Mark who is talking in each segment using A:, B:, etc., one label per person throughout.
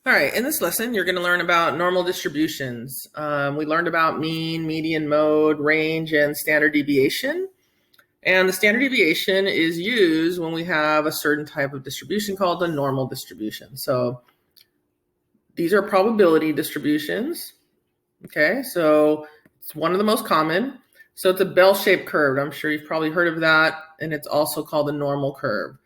A: All right, in this lesson, you're going to learn about normal distributions. We learned about mean, median, mode, range, and standard deviation. And the standard deviation is used when we have a certain type of distribution called the normal distribution. So these are probability distributions. Okay, so it's one of the most common. So it's a bell-shaped curve. I'm sure you've probably heard of that. And it's also called the normal curve.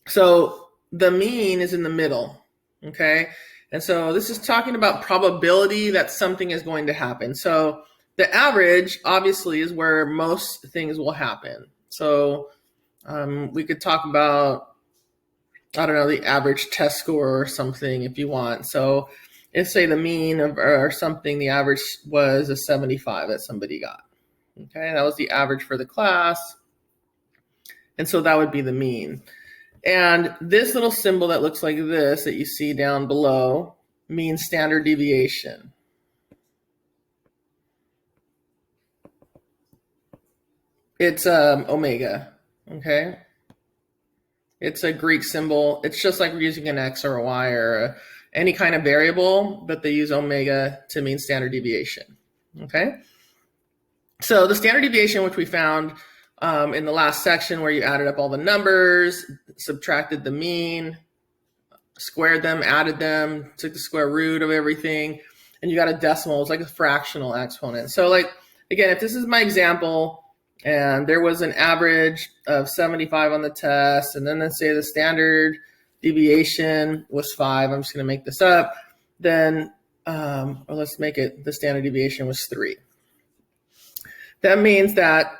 A: So the mean is in the middle. Okay, and so this is talking about probability that something is going to happen. So the average obviously is where most things will happen. So we could talk about, I don't know, the average test score or something if you want. So if say the mean of or something, the average was a 75 that somebody got. Okay, that was the average for the class. And so that would be the mean. And this little symbol that looks like this that you see down below means standard deviation. It's omega, okay? It's a Greek symbol. It's just like we're using an X or a Y or any kind of variable, but they use omega to mean standard deviation, okay? So the standard deviation, which we found in the last section where you added up all the numbers, subtracted the mean, squared them, added them, took the square root of everything, and you got a decimal. It's like a fractional exponent. So like, again, if this is my example and there was an average of 75 on the test, and then let's say the standard deviation was 5, I'm just going to make this up, then, or let's make it the standard deviation was 3. That means that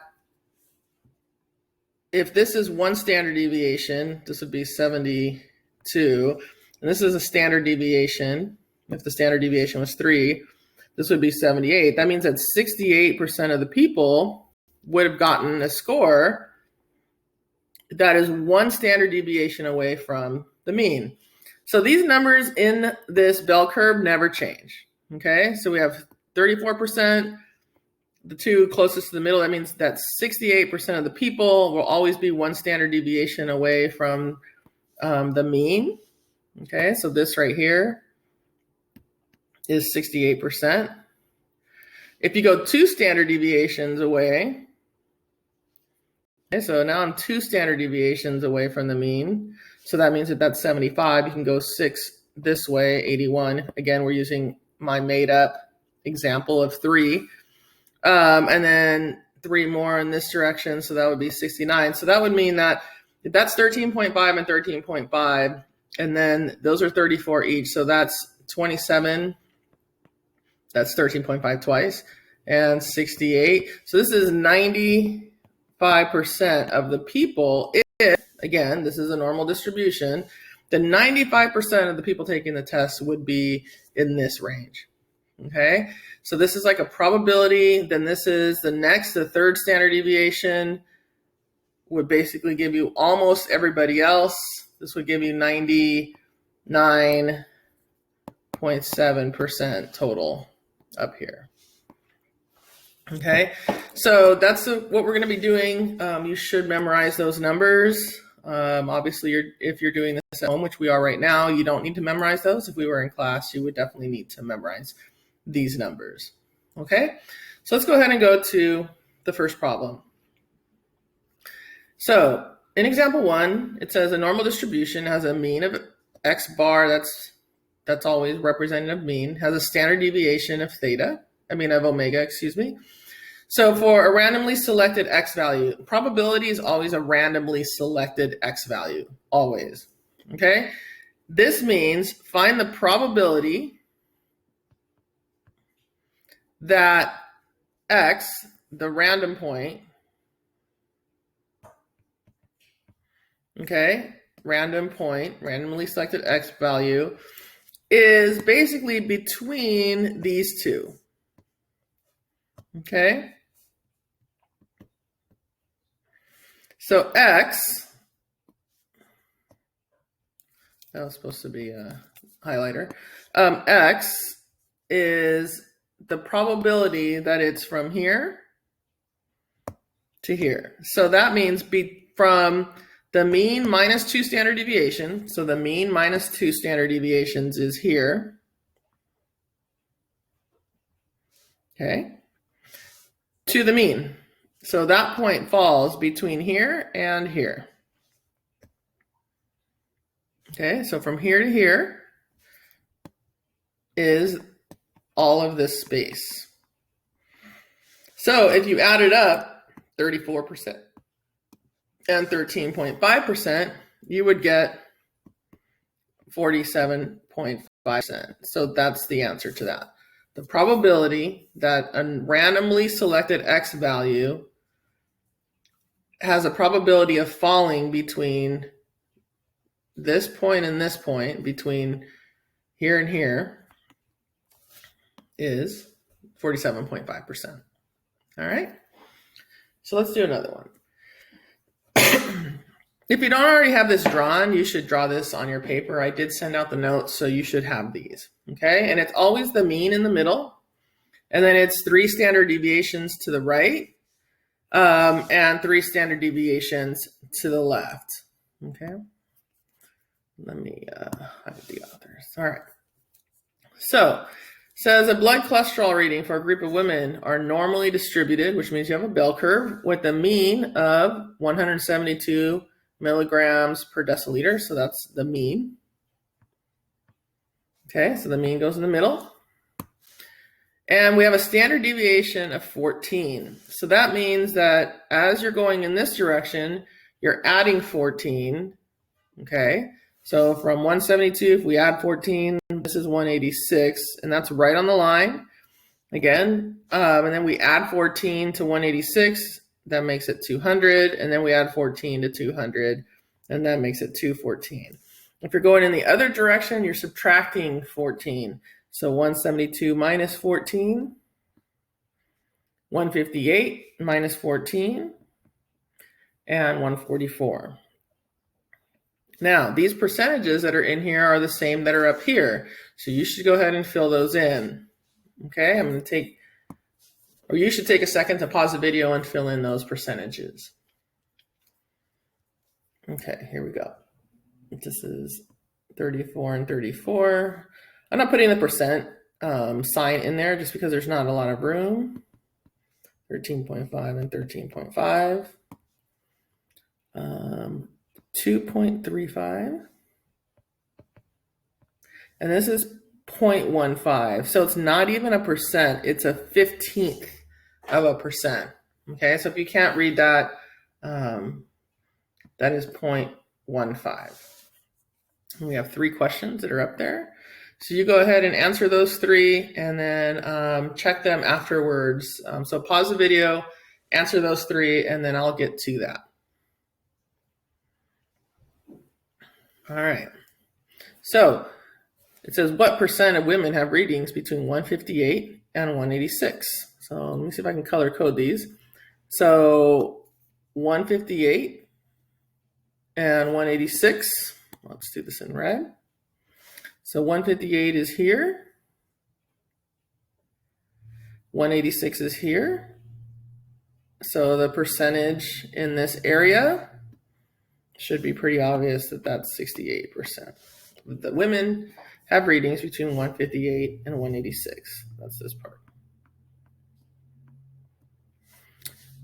A: if this is one standard deviation, this would be 72, and this is a standard deviation. If the standard deviation was 3, this would be 78. That means that 68% of the people would have gotten a score that is one standard deviation away from the mean. So these numbers in this bell curve never change. Okay, so we have 34%. The two closest to the middle, that means that 68% of the people will always be one standard deviation away from the mean. Okay, so this right here is 68%. If you go 2 standard deviations away, okay, so now I'm 2 standard deviations away from the mean. So that means that that's 75. You can go 6 this way, 81. Again, we're using my made up example of 3. And then 3 more in this direction, so that would be 69. So that would mean that that's 13.5 and 13.5, and then those are 34 each, so that's 27. That's 13.5 twice, and 68. So this is 95% of the people. If, again, this is a normal distribution, then 95% of the people taking the test would be in this range. Okay, so this is like a probability. Then this is the third standard deviation would basically give you almost everybody else. This would give you 99.7% total up here. Okay, so that's what we're going to be doing. You should memorize those numbers. Obviously, if you're doing this at home, which we are right now, you don't need to memorize those. If we were in class, you would definitely need to memorize these numbers. Okay, so let's go ahead and go to the first problem. So in example 1, it says a normal distribution has a mean of x bar, that's always representative mean, has a standard deviation of omega, excuse me. So for a randomly selected x value, probability is always a randomly selected x value, always. Okay, this means find the probability that x, the random point, okay, random point, randomly selected x value, is basically between these two. Okay, so x, that was supposed to be a highlighter, x is the probability that it's from here to here. So that means from the mean minus 2 standard deviation. So the mean minus 2 standard deviations is here. Okay. To the mean. So that point falls between here and here. Okay, so from here to here is all of this space. So if you add it up, 34% and 13.5%, you would get 47.5%. So that's the answer to that. The probability that a randomly selected X value has a probability of falling between this point and this point, between here and here, is 47.5%. All right, so let's do another one. If you don't already have this drawn, you should draw this on your paper. I did send out the notes, so you should have these. Okay, and it's always the mean in the middle, and then it's 3 standard deviations to the right, and 3 standard deviations to the left. Okay, let me hide the authors. All right, so says a blood cholesterol reading for a group of women are normally distributed, which means you have a bell curve with a mean of 172 milligrams per deciliter. So that's the mean. Okay, so the mean goes in the middle. And we have a standard deviation of 14. So that means that as you're going in this direction, you're adding 14. Okay, so from 172, if we add 14, this is 186, and that's right on the line. Again, and then we add 14 to 186, that makes it 200, and then we add 14 to 200, and that makes it 214. If you're going in the other direction, you're subtracting 14. So 172 minus 14, 158 minus 14, and 144. Now, these percentages that are in here are the same that are up here. So you should go ahead and fill those in. Okay, I'm going to take, or you should take a second to pause the video and fill in those percentages. Okay, here we go. This is 34 and 34. I'm not putting the percent sign in there just because there's not a lot of room. 13.5 and 13.5. 2.35. And this is 0.15. So it's not even a percent, it's a 15th of a percent. Okay, so if you can't read that, that is 0.15. And we have 3 questions that are up there. So you go ahead and answer those 3 and then check them afterwards. So pause the video, answer those 3, and then I'll get to that. All right. So it says, what percent of women have readings between 158 and 186? So let me see if I can color code these. So 158 and 186. Let's do this in red. So 158 is here. 186 is here. So the percentage in this area should be pretty obvious that that's 68%. The women have readings between 158 and 186. That's this part.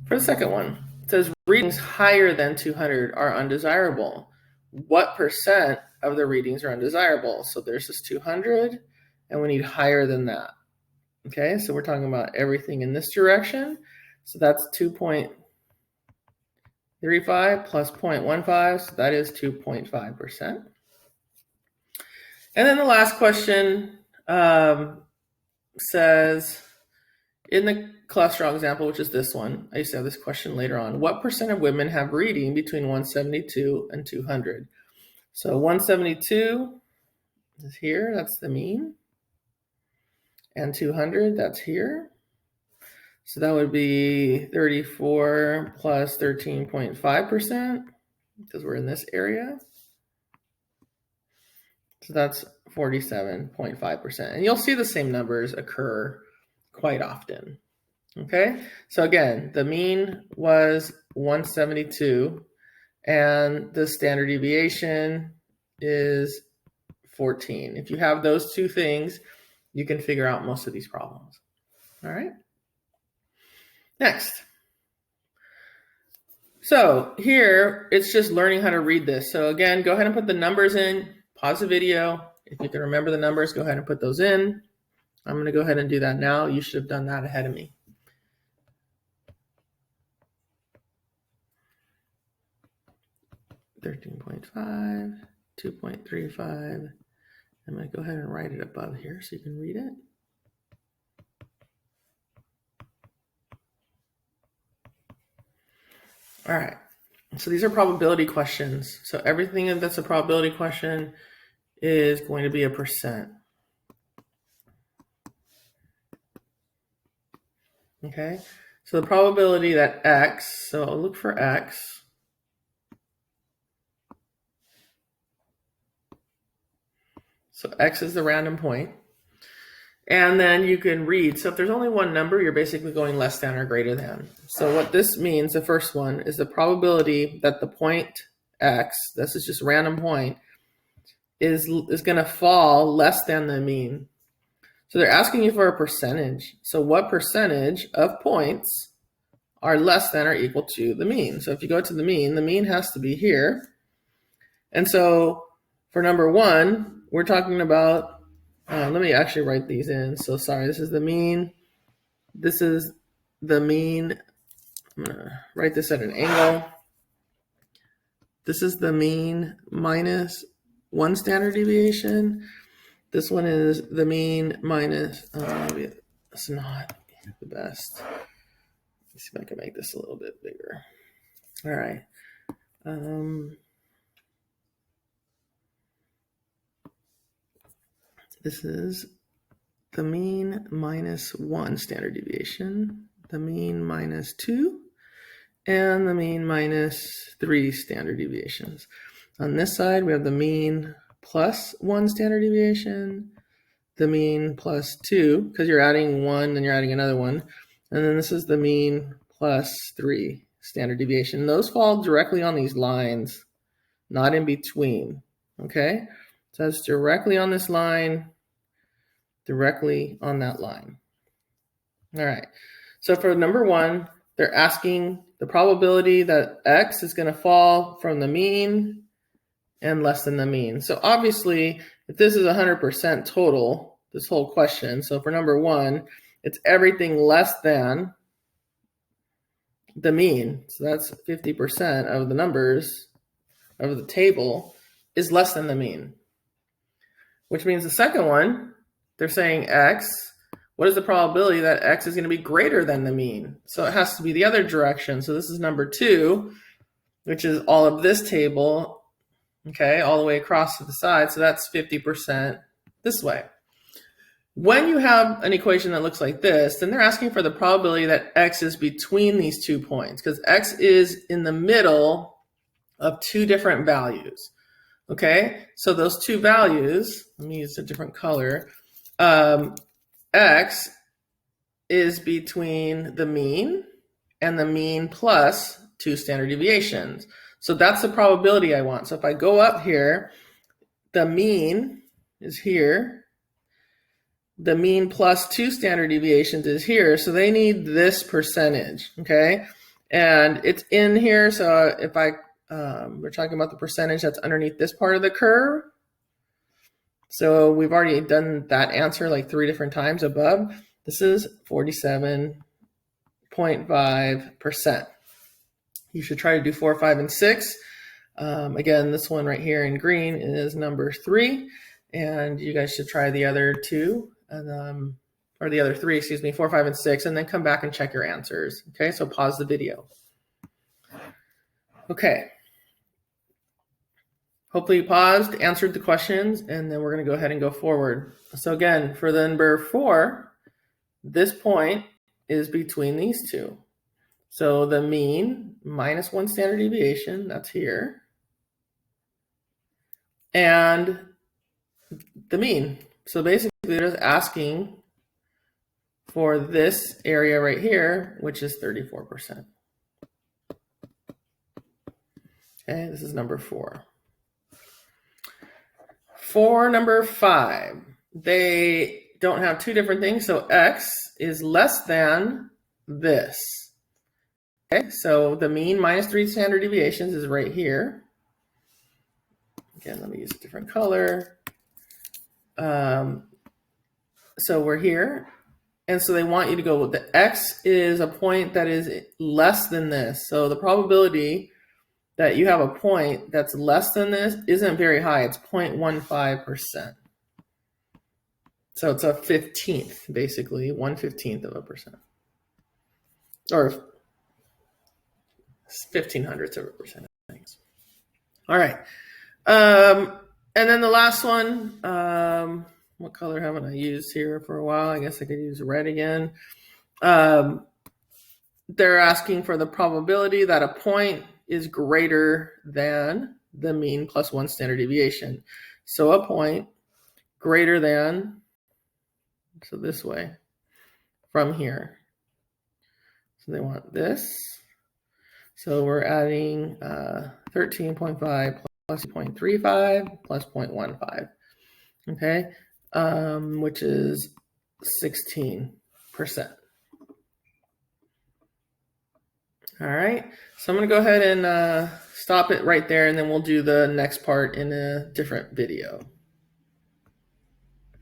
A: For the second one, it says readings higher than 200 are undesirable. What percent of the readings are undesirable? So there's this 200, and we need higher than that. Okay, so we're talking about everything in this direction. So that's 2.35 plus 0.15, so that is 2.5%. And then the last question says, in the cholesterol example, which is this one, I used to have this question later on, what percent of women have reading between 172 and 200? So 172 is here, that's the mean. And 200, that's here. So that would be 34 plus 13.5%, because we're in this area. So that's 47.5%. And you'll see the same numbers occur quite often. Okay, so again, the mean was 172, and the standard deviation is 14. If you have those two things, you can figure out most of these problems. All right. Next. So here, it's just learning how to read this. So again, go ahead and put the numbers in, pause the video. If you can remember the numbers, go ahead and put those in. I'm going to go ahead and do that now. You should have done that ahead of me. $13.5, 2.35. I'm going to go ahead and write it above here so you can read it. All right. So these are probability questions. So everything that's a probability question is going to be a percent. Okay. So the probability that X, so I'll look for X. So X is the random point. And then you can read. So if there's only one number, you're basically going less than or greater than. So what this means, the first one, is the probability that the point X, this is just a random point, is going to fall less than the mean. So they're asking you for a percentage. So what percentage of points are less than or equal to the mean? So if you go to the mean has to be here. And so for number one, we're talking about, let me actually write these in. So sorry, this is the mean. This is the mean. I'm going to write this at an angle. This is the mean minus 1 standard deviation. This one is the mean minus, maybe it's not the best. Let's see if I can make this a little bit bigger. All right. This is the mean minus 1 standard deviation, the mean minus 2, and the mean minus 3 standard deviations. On this side, we have the mean plus 1 standard deviation, the mean plus 2, because you're adding 1, then you're adding another one. And then this is the mean plus 3 standard deviation. Those fall directly on these lines, not in between, okay? So it's directly on this line, directly on that line. All right, so for number one, they're asking the probability that X is gonna fall from the mean and less than the mean. So obviously, if this is 100% total, this whole question, so for number one, it's everything less than the mean. So that's 50% of the numbers of the table is less than the mean, which means the second one, they're saying X, what is the probability that X is going to be greater than the mean? So it has to be the other direction. So this is number two, which is all of this table, okay, all the way across to the side. So that's 50% this way. When you have an equation that looks like this, then they're asking for the probability that X is between these 2 points, because X is in the middle of two different values. Okay, so those two values, let me use a different color. X is between the mean and the mean plus 2 standard deviations. So that's the probability I want. So if I go up here, the mean is here. The mean plus 2 standard deviations is here. So they need this percentage, okay? And it's in here. So if we're talking about the percentage that's underneath this part of the curve. So we've already done that answer like 3 different times above. This is 47.5%. You should try to do 4, 5, and 6. Again, this one right here in green is number 3. And you guys should try the other 2, or the other 3, excuse me, 4, 5, and 6, and then come back and check your answers. Okay, so pause the video. Okay. Hopefully you paused, answered the questions, and then we're going to go ahead and go forward. So again, for the number 4, this point is between these two. So the mean minus 1 standard deviation, that's here, and the mean. So basically they're just asking for this area right here, which is 34%. Okay, this is number 4. For number 5, they don't have two different things, so x is less than this. Okay, so the mean minus 3 standard deviations is right here. Again, let me use a different color. So we're here. And so they want you to go with the x is a point that is less than this. So the probability that you have a point that's less than this isn't very high. It's 0.15%. So it's a 15th, basically, 1/15 of a percent. Or 0.15 of a percent. All right. And then the last one, what color haven't I used here for a while? I guess I could use red again. They're asking for the probability that a point is greater than the mean plus 1 standard deviation. So a point greater than, so this way, from here. So they want this. So we're adding 13.5 plus 0.35 plus 0.15, okay, which is 16%. All right, so I'm going to go ahead and stop it right there, and then we'll do the next part in a different video.